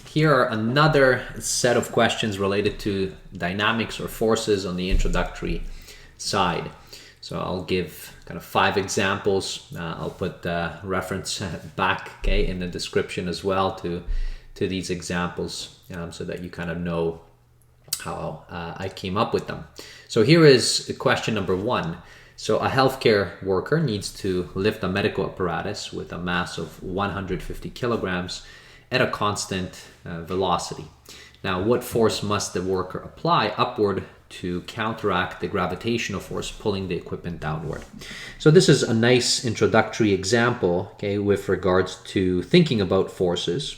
here are another set of questions related to dynamics or forces on the introductory side. So I'll give kind of 5 examples. I'll put the reference back, okay, in the description as well to these examples, so that you kind of know how I came up with them. So here is question number 1. So a healthcare worker needs to lift a medical apparatus with a mass of 150 kilograms at a constant velocity. Now, what force must the worker apply upward to counteract the gravitational force pulling the equipment downward? So this is a nice introductory example, okay, with regards to thinking about forces.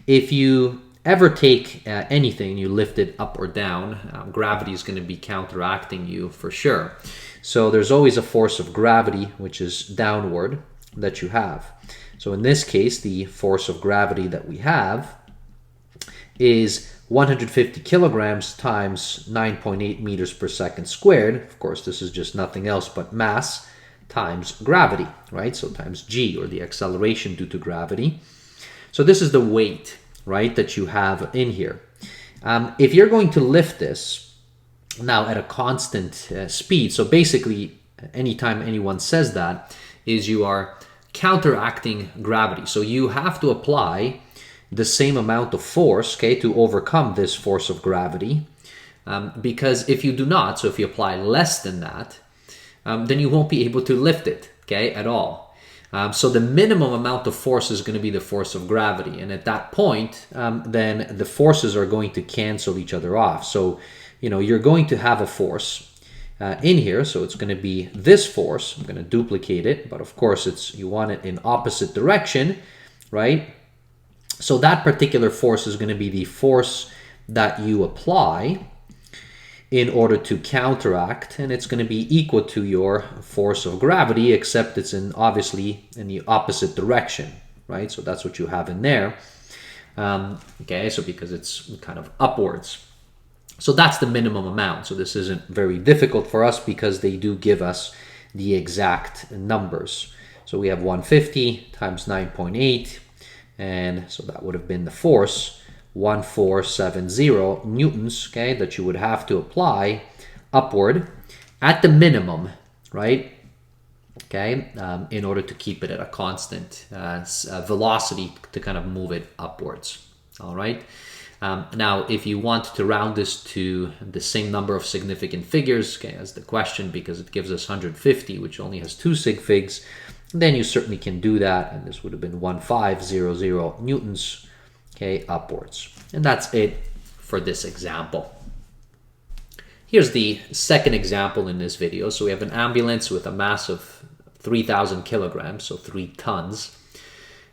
If you ever take anything, you lift it up or down, gravity is going to be counteracting you for sure. So there's always a force of gravity, which is downward, that you have. So in this case, the force of gravity that we have is 150 kilograms times 9.8 meters per second squared. Of course, this is just nothing else but mass times gravity, right? So times g, or the acceleration due to gravity. So this is the weight, right, that you have in here. If you're going to lift this now at a constant speed, so basically anytime anyone says that, is you are counteracting gravity. So you have to apply the same amount of force, okay, to overcome this force of gravity. Because if you do not, so if you apply less than that, then you won't be able to lift it, okay, at all. So the minimum amount of force is going to be the force of gravity. And at that point, then the forces are going to cancel each other off. So, you know, you're going to have a force in here. So it's going to be this force. I'm going to duplicate it. But of course, you want it in opposite direction, right? So that particular force is going to be the force that you apply in order to counteract, and it's going to be equal to your force of gravity, except it's obviously in the opposite direction, right? So that's what you have in there. Okay, so because it's kind of upwards. So that's the minimum amount. So this isn't very difficult for us because they do give us the exact numbers. So we have 150 times 9.8, and so that would have been the force, 1470 newtons, okay, that you would have to apply upward at the minimum, right? Okay, in order to keep it at a constant velocity to kind of move it upwards. All right. Now, if you want to round this to the same number of significant figures, okay, as the question, because it gives us 150, which only has 2 sig figs, then you certainly can do that, and this would have been 1500 newtons, okay, upwards. And that's it for this example. Here's the second example in this video. So we have an ambulance with a mass of 3,000 kilograms, so 3 tons,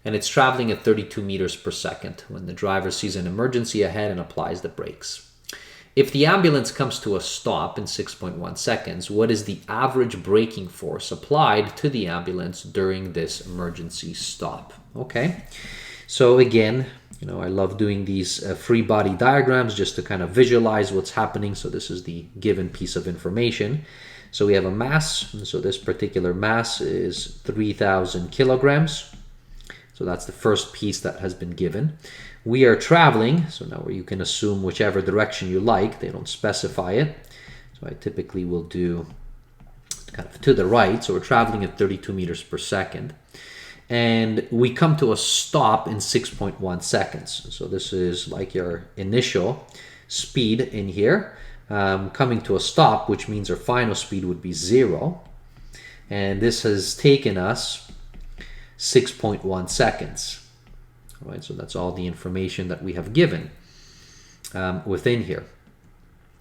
and it's traveling at 32 meters per second when the driver sees an emergency ahead and applies the brakes. If the ambulance comes to a stop in 6.1 seconds, what is the average braking force applied to the ambulance during this emergency stop? Okay, so again, you know, I love doing these free body diagrams just to kind of visualize what's happening. So this is the given piece of information. So we have a mass, and so this particular mass is 3,000 kilograms. So that's the first piece that has been given. We are traveling, so now you can assume whichever direction you like. They don't specify it. So I typically will do kind of to the right. So we're traveling at 32 meters per second. And we come to a stop in 6.1 seconds. So this is like your initial speed in here. Coming to a stop, which means our final speed would be 0. And this has taken us 6.1 seconds. All right, so that's all the information that we have given within here.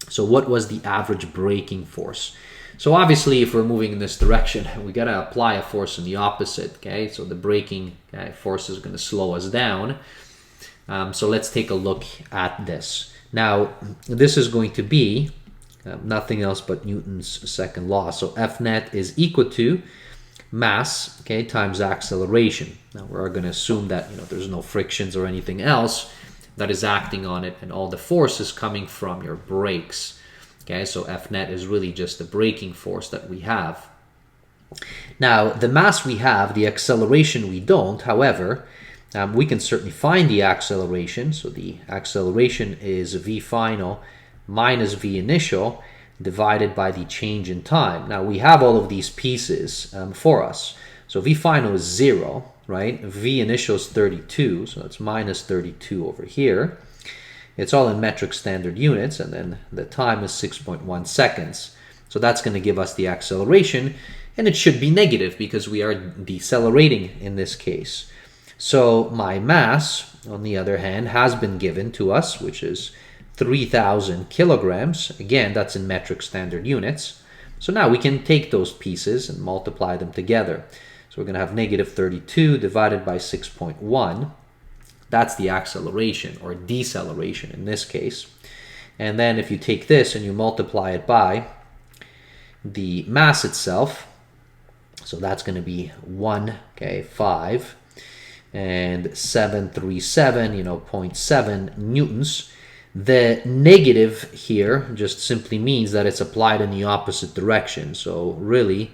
So what was the average braking force? So obviously, if we're moving in this direction, we got to apply a force in the opposite, okay? So the braking force is going to slow us down. So let's take a look at this. Now, this is going to be nothing else but Newton's second law. So F net is equal to mass, okay, times acceleration. Now we're going to assume that, you know, there's no frictions or anything else that is acting on it, and all the force is coming from your brakes. Okay, so F net is really just the braking force that we have. Now, the mass we have, the acceleration we don't. However, we can certainly find the acceleration. So the acceleration is v final minus v initial divided by the change in time. Now we have all of these pieces for us. So v final is 0, right? V initial is 32, so that's minus 32 over here. It's all in metric standard units, and then the time is 6.1 seconds. So that's going to give us the acceleration, and it should be negative because we are decelerating in this case. So my mass, on the other hand, has been given to us, which is 3,000 kilograms. Again, that's in metric standard units. So now we can take those pieces and multiply them together. So we're going to have negative 32 divided by 6.1. That's the acceleration, or deceleration in this case. And then if you take this and you multiply it by the mass itself, so that's going to be 5 and 737, 0.7 newtons. The negative here just simply means that it's applied in the opposite direction. So really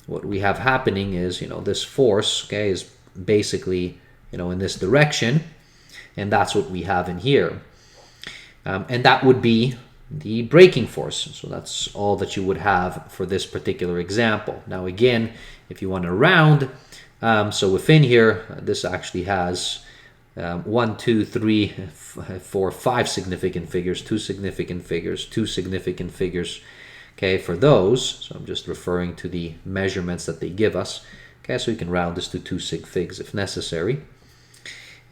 what we have happening is, this force, is basically, in this direction, and that's what we have in here. And that would be the braking force. So that's all that you would have for this particular example. Now again, if you want to round, so within here, this actually has 1, 2, 3, 4, 5 significant figures, 2 significant figures, 2 significant figures, for those. So I'm just referring to the measurements that they give us. So you can round this to 2 sig figs if necessary.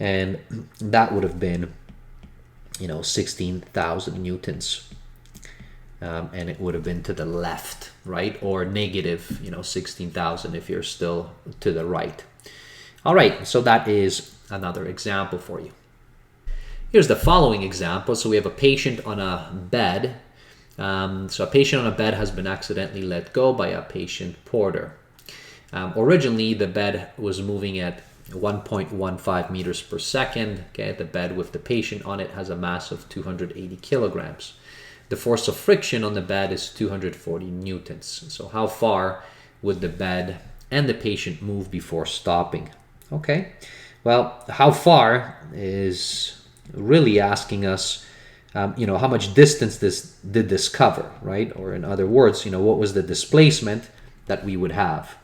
And that would have been, 16,000 newtons. And it would have been to the left, right? Or negative, 16,000 if you're still to the right. All right, so that is another example for you. Here's the following example. So we have a patient on a bed. So a patient on a bed has been accidentally let go by a patient porter. Originally, the bed was moving at 1.15 meters per second. The bed with the patient on it has a mass of 280 kilograms. The force of friction on the bed is 240 newtons. So how far would the bed and the patient move before stopping? Okay, well, how far is really asking us, how much distance did this cover, right? Or in other words, what was the displacement that we would have?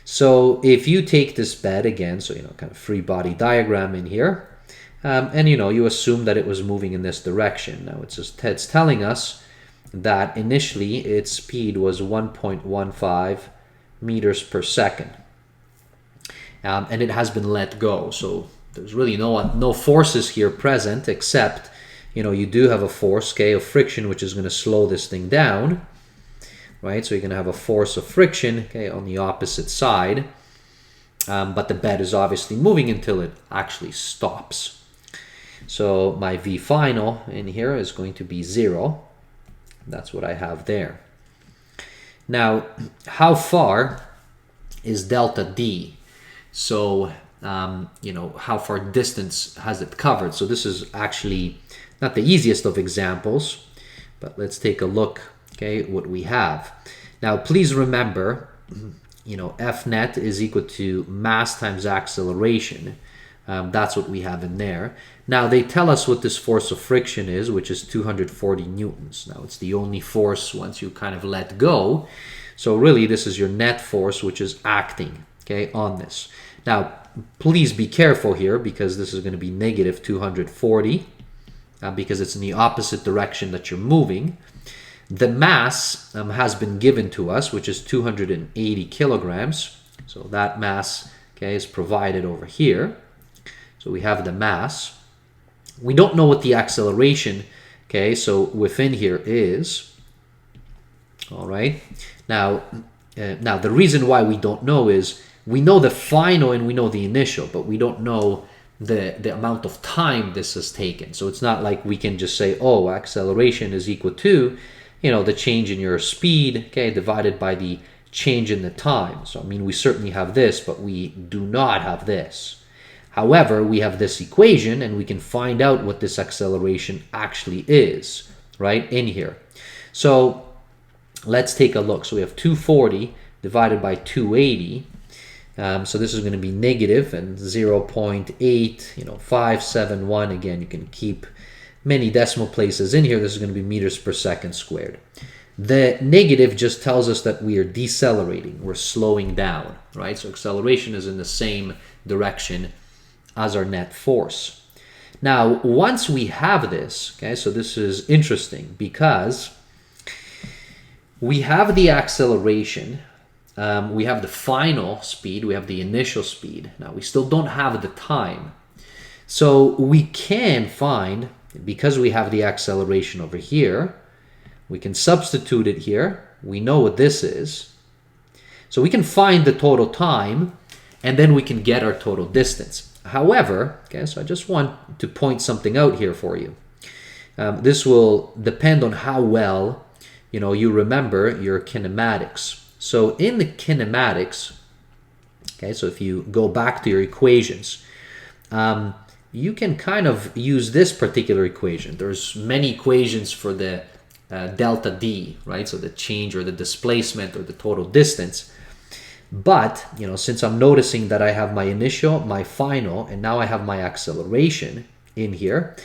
So if you take this bed again, so, kind of free body diagram in here, and, you assume that it was moving in this direction. Now it's telling us that initially its speed was 1.15 meters per second. And it has been let go. So there's really no forces here present, except, you do have a force, of friction, which is going to slow this thing down, right? So you're going to have a force of friction, on the opposite side. But the bed is obviously moving until it actually stops. So my V final in here is going to be 0. That's what I have there. Now, how far is delta D? So, how far distance has it covered? So this is actually not the easiest of examples, but let's take a look, what we have. Now, please remember, F net is equal to mass times acceleration. That's what we have in there. Now, they tell us what this force of friction is, which is 240 newtons. Now, it's the only force once you kind of let go. So really, this is your net force, which is acting, on this. Now, please be careful here, because this is going to be negative 240, because it's in the opposite direction that you're moving. The mass has been given to us, which is 280 kilograms. So that mass, is provided over here. So we have the mass. We don't know what the acceleration, so within here is. All right. Now the reason why we don't know is we know the final and we know the initial, but we don't know the amount of time this has taken. So it's not like we can just say, oh, acceleration is equal to, the change in your speed, divided by the change in the time. So, we certainly have this, but we do not have this. However, we have this equation, and we can find out what this acceleration actually is, right, in here. So let's take a look. So we have 240 divided by 280. So this is going to be negative, and 0.8, 571. Again, you can keep many decimal places in here. This is going to be meters per second squared. The negative just tells us that we are decelerating, we're slowing down, right? So acceleration is in the same direction as our net force. Now, once we have this, okay, so this is interesting because we have the acceleration, we have the final speed, we have the initial speed. Now, we still don't have the time. So we can find, because we have the acceleration over here, we can substitute it here. We know what this is. So we can find the total time, and then we can get our total distance. However, okay, so I just want to point something out here for you. This will depend on how well you remember your kinematics. So in the kinematics, okay, so if you go back to your equations, you can kind of use this particular equation. There's many equations for the delta D, right? So the change or the displacement or the total distance. But, since I'm noticing that I have my initial, my final, and now I have my acceleration in here,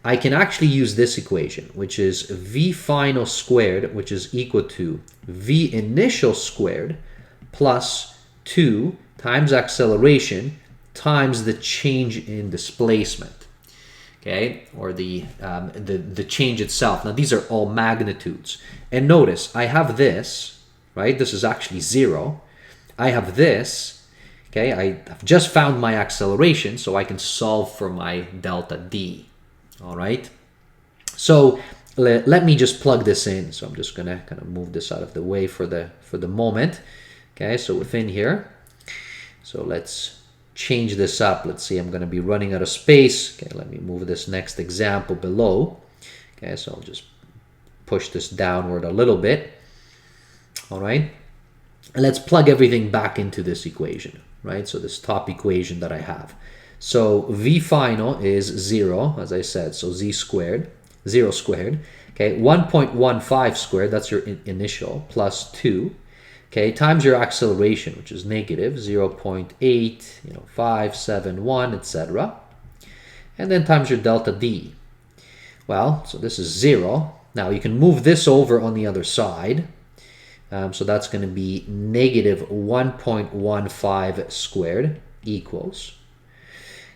I can actually use this equation, which is V final squared, which is equal to V initial squared plus 2 times acceleration times the change in displacement, okay, or the change itself. Now, these are all magnitudes. And notice, I have this, right? This is actually 0. I have this, okay, I've just found my acceleration, so I can solve for my delta D, all right? So let me just plug this in. So I'm just gonna kind of move this out of the way for the moment, okay? So within here, so let's change this up. Let's see, I'm gonna be running out of space. Okay, let me move this next example below. Okay, so I'll just push this downward a little bit, all right? And let's plug everything back into this equation, right? So this top equation that I have. So V final is 0, as I said, so Z squared, 0 squared, okay? 1.15 squared, that's your initial, plus 2, okay, times your acceleration, which is negative 0.8, 571, etc. And then times your delta D. Well, so this is 0. Now you can move this over on the other side. So that's going to be negative 1.15 squared equals,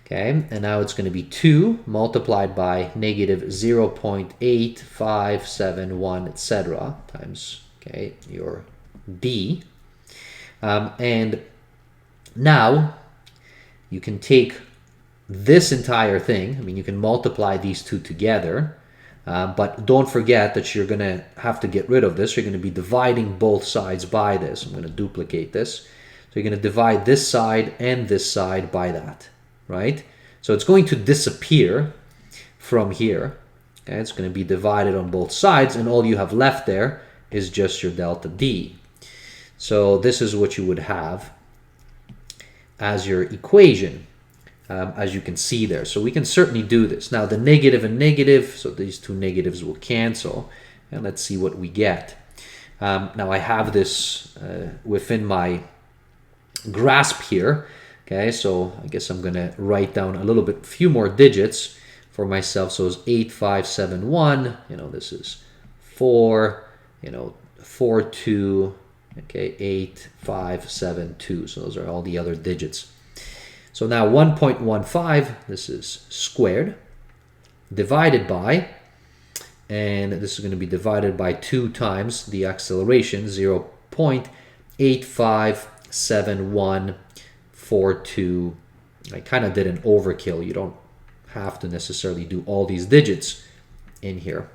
okay, and now it's going to be 2 multiplied by negative 0.8571, etc. times, okay, your D. And now you can take this entire thing, you can multiply these two together. But don't forget that you're going to have to get rid of this. You're going to be dividing both sides by this. I'm going to duplicate this. So you're going to divide this side and this side by that, right? So it's going to disappear from here. Okay? It's going to be divided on both sides, and all you have left there is just your delta D. So this is what you would have as your equation. As you can see there. So we can certainly do this. Now the negative and negative, so these two negatives will cancel, and let's see what we get. Now I have this within my grasp here, okay, so I guess I'm gonna write down a little bit, few more digits for myself. So it's 8571, this is 4, 42, okay, 8572, so those are all the other digits. So now 1.15, this is squared, divided by, and this is going to be divided by 2 times the acceleration, 0.857142. I kind of did an overkill. You don't have to necessarily do all these digits in here.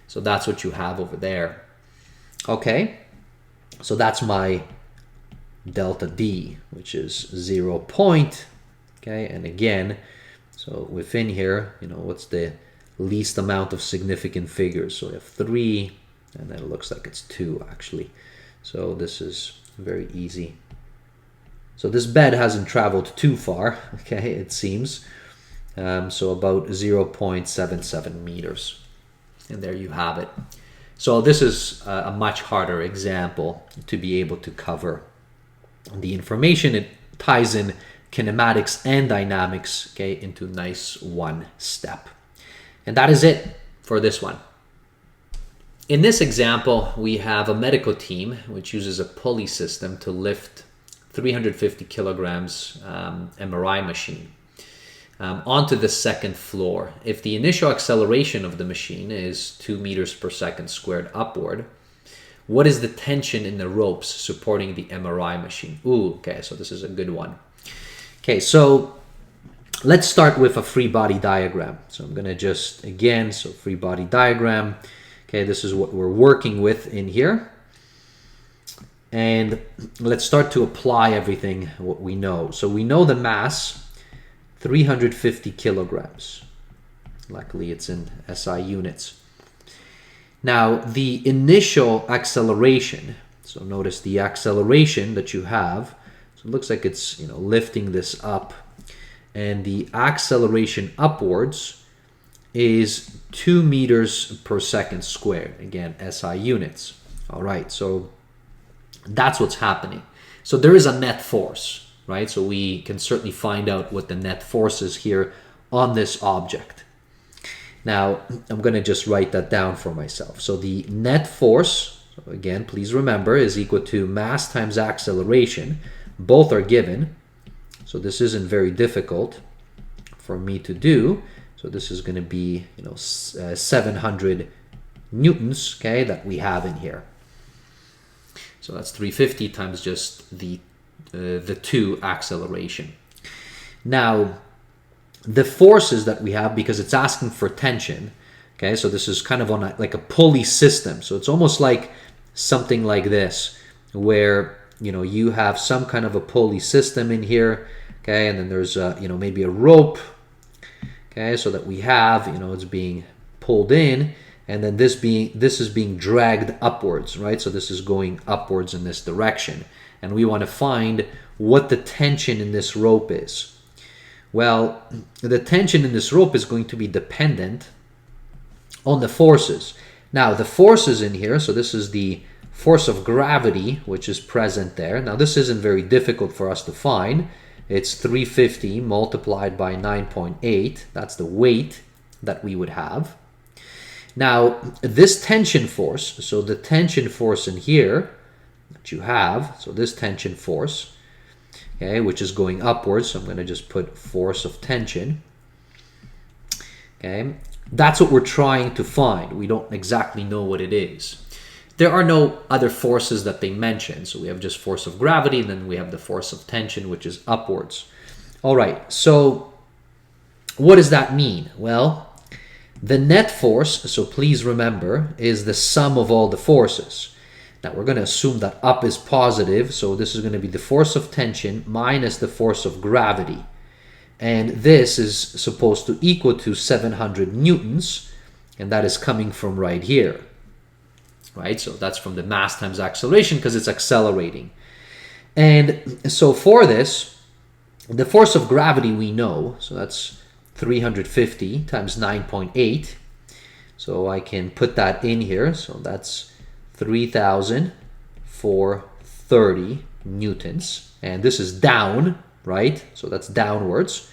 So that's what you have over there. Okay, so that's my delta D, which is 0. Okay, and again, so within here, what's the least amount of significant figures? So we have 3, and then it looks like it's 2 actually. So this is very easy. So this bed hasn't traveled too far, okay, it seems. So about 0.77 meters. And there you have it. So this is a much harder example to be able to cover the information. It ties in kinematics and dynamics, okay, into nice one step. And that is it for this one. In this example, we have a medical team which uses a pulley system to lift 350 kilograms MRI machine onto the second floor. If the initial acceleration of the machine is 2 meters per second squared upward, what is the tension in the ropes supporting the MRI machine? Ooh, okay, so this is a good one. Okay, so let's start with a free body diagram. So I'm gonna just, again, so free body diagram. Okay, this is what we're working with in here. And let's start to apply everything what we know. So we know the mass, 350 kilograms. Luckily it's in SI units. Now the initial acceleration, so notice the acceleration that you have, so it looks like it's, you know, lifting this up, and the acceleration upwards is 2 meters per second squared, again SI units. All right, so that's what's happening. So there is a net force, right? So we can certainly find out what the net force is here on this object. Now, I'm going to just write that down for myself. So the net force, so again, please remember, is equal to mass times acceleration. Both are given. So this isn't very difficult for me to do. So this is going to be, you know, 700 newtons, okay, that we have in here. So that's 350 times just the 2 acceleration. Now, the forces that we have, because it's asking for tension, okay, so this is kind of on like a pulley system. So it's almost like something like this, where, you know, you have some kind of a pulley system in here, okay, and then there's you know, maybe a rope, okay, so that we have, you know, it's being pulled in, and then this is being dragged upwards, right? So this is going upwards in this direction, and we want to find what the tension in this rope is. Well, the tension in this rope is going to be dependent on the forces. Now, the forces in here, so this is the force of gravity, which is present there. Now, this isn't very difficult for us to find. It's 350 multiplied by 9.8. That's the weight that we would have. Now, this tension force, so the tension force in here that you have, so this tension force, okay, which is going upwards, so I'm going to just put force of tension, okay, that's what we're trying to find. We don't exactly know what it is. There are no other forces that they mention, so we have just force of gravity, and then we have the force of tension, which is upwards. All right, so what does that mean? Well, the net force, so please remember, is the sum of all the forces. Now we're going to assume that up is positive, so this is going to be the force of tension minus the force of gravity. And this is supposed to equal to 700 newtons, and that is coming from right here. Right, so that's from the mass times acceleration because it's accelerating. And so for this, the force of gravity we know, so that's 350 times 9.8. So I can put that in here, so that's 3,430 newtons, and this is down, right? So that's downwards.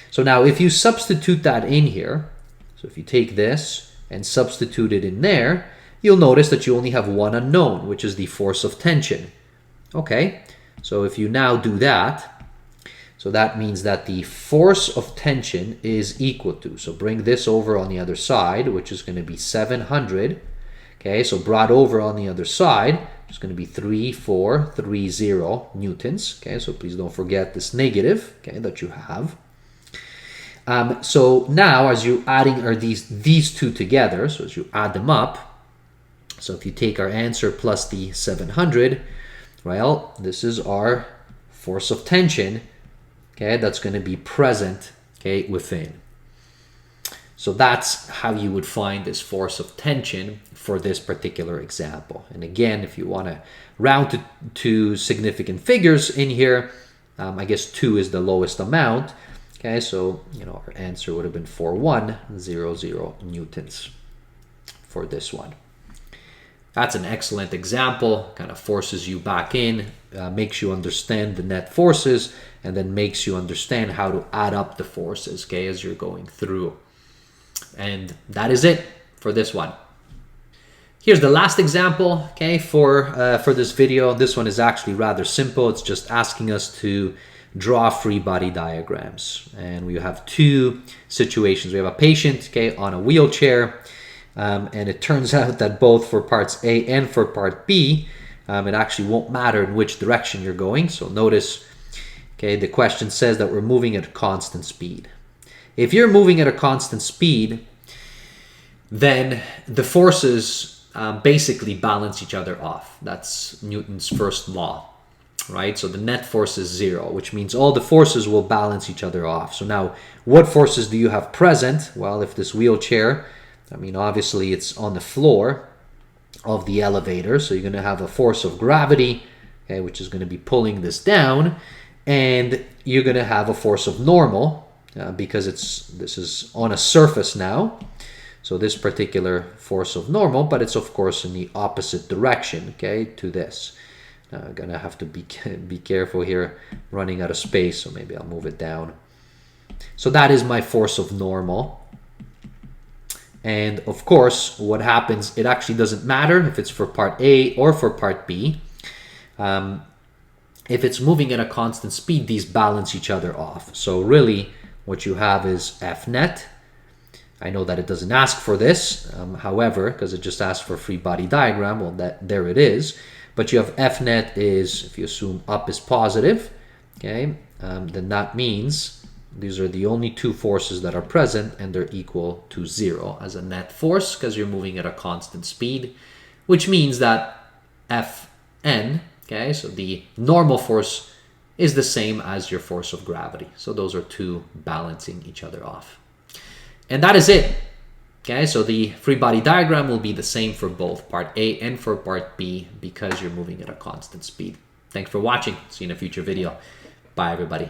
So now if you substitute that in here, so if you take this and substitute it in there, you'll notice that you only have one unknown, which is the force of tension. Okay, so if you now do that, so that means that the force of tension is equal to, so bring this over on the other side, which is going to be 700. Okay, so brought over on the other side, it's going to be 3,430 newtons. Okay, so please don't forget this negative, okay, that you have. So now as you're adding these two together, so as you add them up, so if you take our answer plus the 700, well, this is our force of tension, okay, that's going to be present, okay, within. So that's how you would find this force of tension for this particular example. And again, if you want to round to significant figures in here, I guess 2 is the lowest amount. Okay, so, you know, our answer would have been 4100 newtons for this one. That's an excellent example, kind of forces you back in, makes you understand the net forces, and then makes you understand how to add up the forces, okay, as you're going through. And that is it for this one. Here's the last example, okay, for this video. This one is actually rather simple. It's just asking us to draw free body diagrams. And we have two situations. We have a patient, okay, on a wheelchair. And it turns out that both for parts A and for part B, it actually won't matter in which direction you're going. So notice, okay, the question says that we're moving at a constant speed. If you're moving at a constant speed, then the forces basically balance each other off. That's Newton's first law, right? So the net force is zero, which means all the forces will balance each other off. So now, what forces do you have present? Well, if this wheelchair, I mean, obviously it's on the floor of the elevator, so you're going to have a force of gravity, okay, which is going to be pulling this down, and you're going to have a force of normal because this is on a surface now. So this particular force of normal, but it's of course in the opposite direction, okay, to this. Now I'm going to have to be careful here, running out of space, so maybe I'll move it down. So that is my force of normal. And of course, what happens, it actually doesn't matter if it's for part A or for part B. If it's moving at a constant speed, these balance each other off. So really, what you have is F net. I know that it doesn't ask for this, however, because it just asks for a free body diagram, well, there it is. But you have F net is, if you assume up is positive, okay, then that means these are the only two forces that are present, and they're equal to zero as a net force because you're moving at a constant speed, which means that Fn, okay, so the normal force is the same as your force of gravity. So those are two balancing each other off. And that is it. Okay, so the free body diagram will be the same for both part A and for part B because you're moving at a constant speed. Thanks for watching. See you in a future video. Bye, everybody.